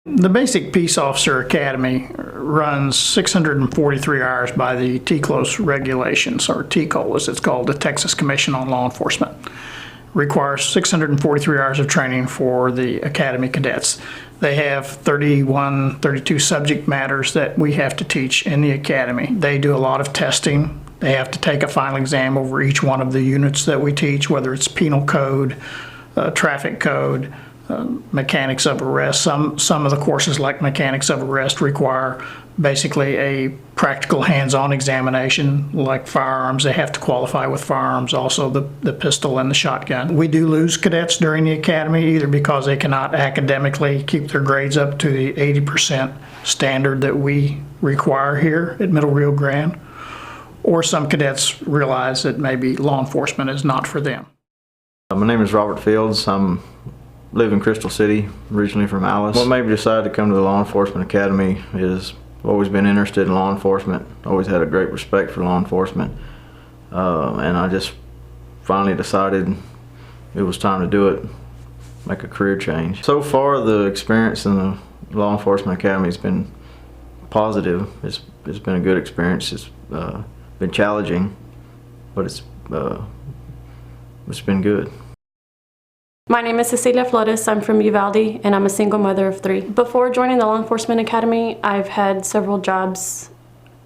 The Basic Peace Officer Academy runs 643 hours by the TCLOS regulations, or TCOL as it's called, the Texas Commission on Law Enforcement. Requires 643 hours of training for the Academy cadets. They have 32 subject matters that we have to teach in the Academy. They do a lot of testing. They have to take a final exam over each one of the units that we teach, whether it's penal code, traffic code, mechanics of arrest. Some of the courses, like mechanics of arrest, require basically a practical hands-on examination, like firearms. They have to qualify with firearms, also the pistol and the shotgun. We do lose cadets during the academy, either because they cannot academically keep their grades up to the 80% standard that we require here at Middle Rio Grande, or some cadets realize that maybe law enforcement is not for them. My name is Robert Fields. I live in Crystal City, originally from Alice. What made me decide to come to the Law Enforcement Academy is I've always been interested in law enforcement, always had a great respect for law enforcement, and I just finally decided it was time to do it, make a career change. So far, the experience in the Law Enforcement Academy has been positive. It's been a good experience. It's been challenging, but it's been good. My name is Cecilia Flores. I'm from Uvalde, and I'm a single mother of 3. Before joining the Law Enforcement Academy, I've had several jobs,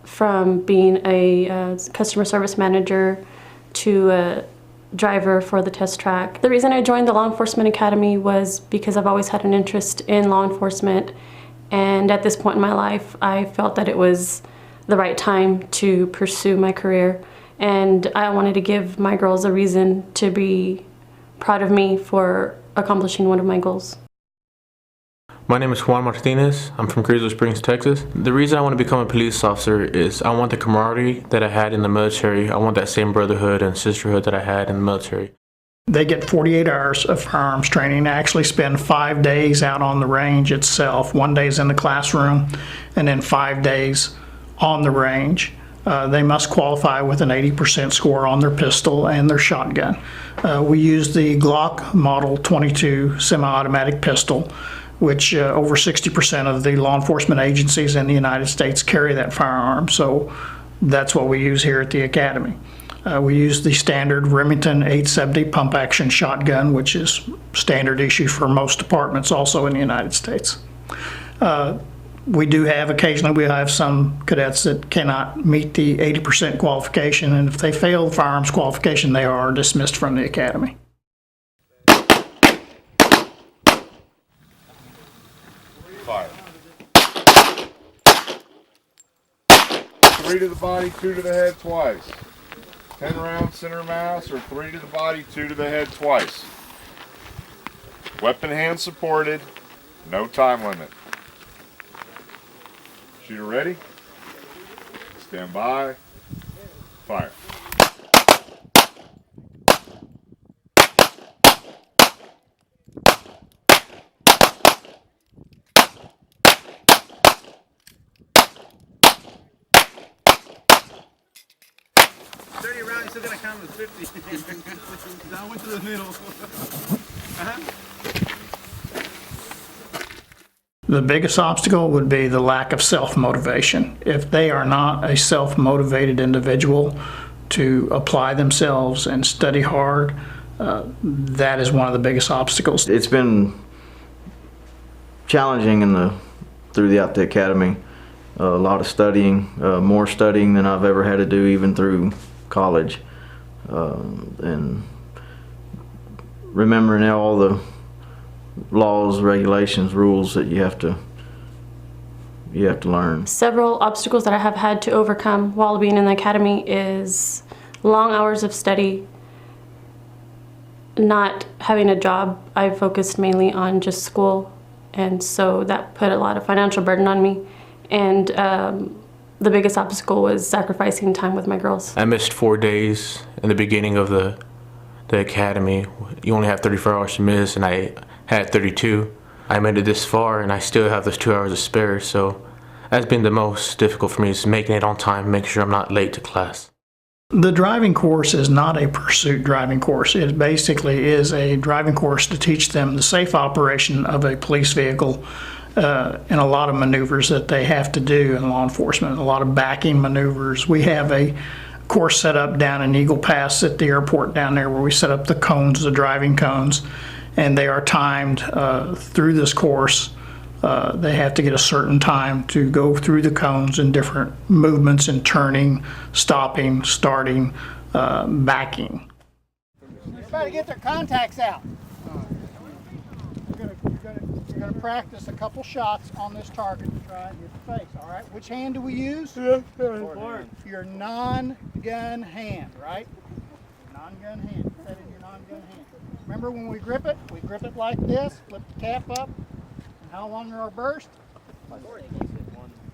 from being a customer service manager to a driver for the test track. The reason I joined the Law Enforcement Academy was because I've always had an interest in law enforcement, and at this point in my life, I felt that it was the right time to pursue my career, and I wanted to give my girls a reason to be proud of me for accomplishing one of my goals. My name is Juan Martinez. I'm from Creeksville Springs, Texas. The reason I want to become a police officer is I want the camaraderie that I had in the military. I want that same brotherhood and sisterhood that I had in the military. They get 48 hours of firearms training. They actually spend 5 days out on the range itself. 1 day is in the classroom, and then 5 days on the range. They must qualify with an 80% score on their pistol and their shotgun. We use the Glock Model 22 semi-automatic pistol, which over 60% of the law enforcement agencies in the United States carry that firearm, so that's what we use here at the Academy. We use the standard Remington 870 pump-action shotgun, which is standard issue for most departments also in the United States. We do have, occasionally we have some cadets that cannot meet the 80% qualification, and if they fail the firearms qualification, they are dismissed from the academy. Fire. 3 to the body, 2 to the head twice. 10 rounds center mass, or 3 to the body, 2 to the head twice. Weapon hand supported, no time limit. Shooter ready? Stand by. Fire. Round, still gonna count as 50. That went to the middle. The biggest obstacle would be the lack of self-motivation. If they are not a self-motivated individual to apply themselves and study hard, that is one of the biggest obstacles. It's been challenging throughout the academy. A lot of studying, more studying than I've ever had to do even through college, and remembering all the laws, regulations, rules that you have to learn. Several obstacles that I have had to overcome while being in the academy is long hours of study, not having a job. I focused mainly on just school, and so that put a lot of financial burden on me, and the biggest obstacle was sacrificing time with my girls. I missed 4 days in the beginning of the academy. You only have 34 hours to miss, and I had 32. I made it this far, and I still have those 2 hours to spare, so that's been the most difficult for me, is making it on time, making sure I'm not late to class. The driving course is not a pursuit driving course. It basically is a driving course to teach them the safe operation of a police vehicle and a lot of maneuvers that they have to do in law enforcement, a lot of backing maneuvers. We have a course set up down in Eagle Pass at the airport down there where we set up the cones, the driving cones, and they are timed through this course. They have to get a certain time to go through the cones in different movements and turning, stopping, starting, backing. Everybody get their contacts out. You're gonna practice a couple shots on this target to try and hit the face, all right? Which hand do we use? Your non-gun hand, right? Non-gun hand. Put that in your non-gun hand. Remember when we grip it like this, flip the cap up. And how long are our bursts?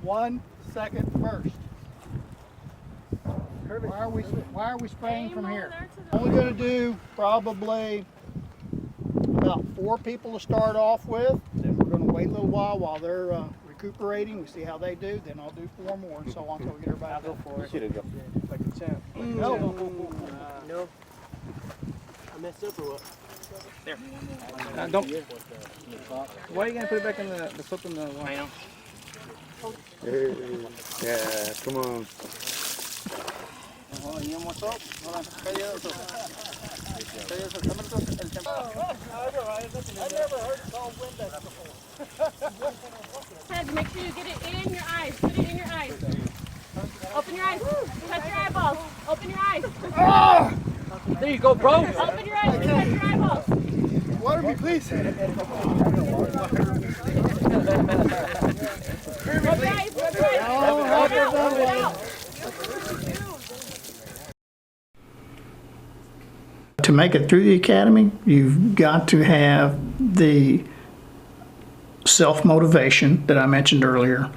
1 second burst. Why are we spraying from here? Only going to do probably about 4 people to start off with. Then we're going to wait a little while they're recuperating. We see how they do. Then I'll do 4 more and so on until we get everybody. I'll go for it. Like a champ. No. No. I messed up or what? There. Don't. Why are you gonna put it back in the flip in the line? I know. Yeah, come on. Oh, you want soap? Hold on. I've never heard it called Windex before. Make sure you get it in your eyes. Put it in your eyes. Open your eyes. Touch your eyeballs. Open your eyes. There you go, bro. Open your eyes. Touch your eyeballs. Water me, please. Rub your eyes. Rub your eyes. Rub it out. To make it through the academy, you've got to have the self-motivation that I mentioned earlier,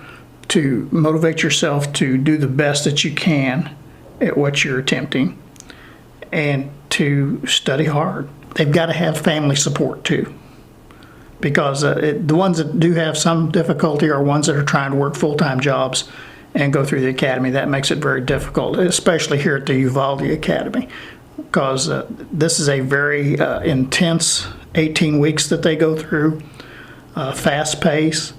to motivate yourself to do the best that you can at what you're attempting, and to study hard. They've got to have family support too, because the ones that do have some difficulty are ones that are trying to work full-time jobs and go through the academy. That makes it very difficult, especially here at the Uvalde Academy, because this is a very intense 18 weeks that they go through, fast pace,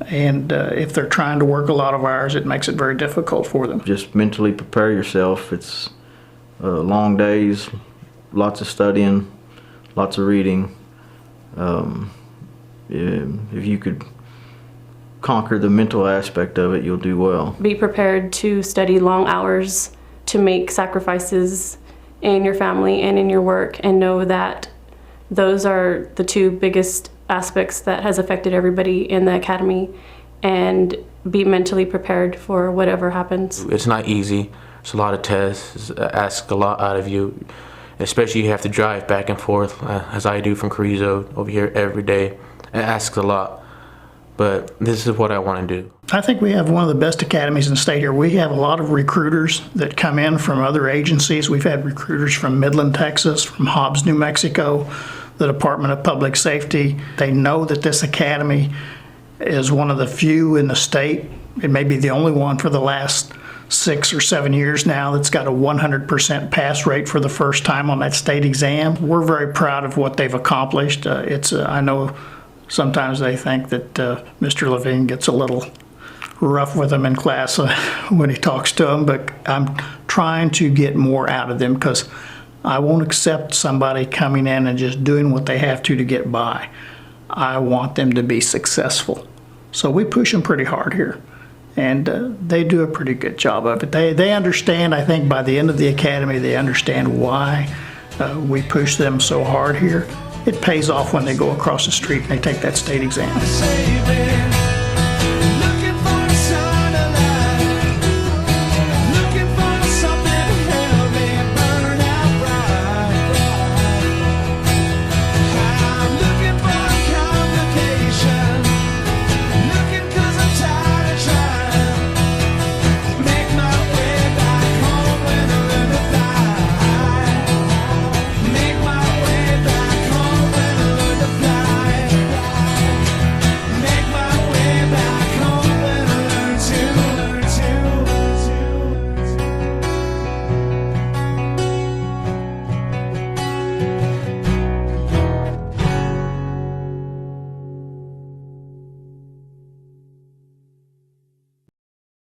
and if they're trying to work a lot of hours, it makes it very difficult for them. Just mentally prepare yourself. It's long days, lots of studying, lots of reading. If you could conquer the mental aspect of it, you'll do well. Be prepared to study long hours, to make sacrifices in your family and in your work, and know that those are the 2 biggest aspects that has affected everybody in the academy, and be mentally prepared for whatever happens. It's not easy. It's a lot of tests. It asks a lot out of you. Especially you have to drive back and forth, as I do from Carrizo over here every day. It asks a lot, but this is what I want to do. I think we have one of the best academies in the state here. We have a lot of recruiters that come in from other agencies. We've had recruiters from Midland, Texas, from Hobbs, New Mexico, the Department of Public Safety. They know that this academy is one of the few in the state. It may be the only one for the last 6 or 7 years now that's got a 100% pass rate for the first time on that state exam. We're very proud of what they've accomplished. I know sometimes they think that Mr. Levine gets a little rough with them in class when he talks to them, but I'm trying to get more out of them, because I won't accept somebody coming in and just doing what they have to get by. I want them to be successful. So we push them pretty hard here, and they do a pretty good job of it. They understand, I think by the end of the academy, they understand why we push them so hard here. It pays off when they go across the street and they take that state exam.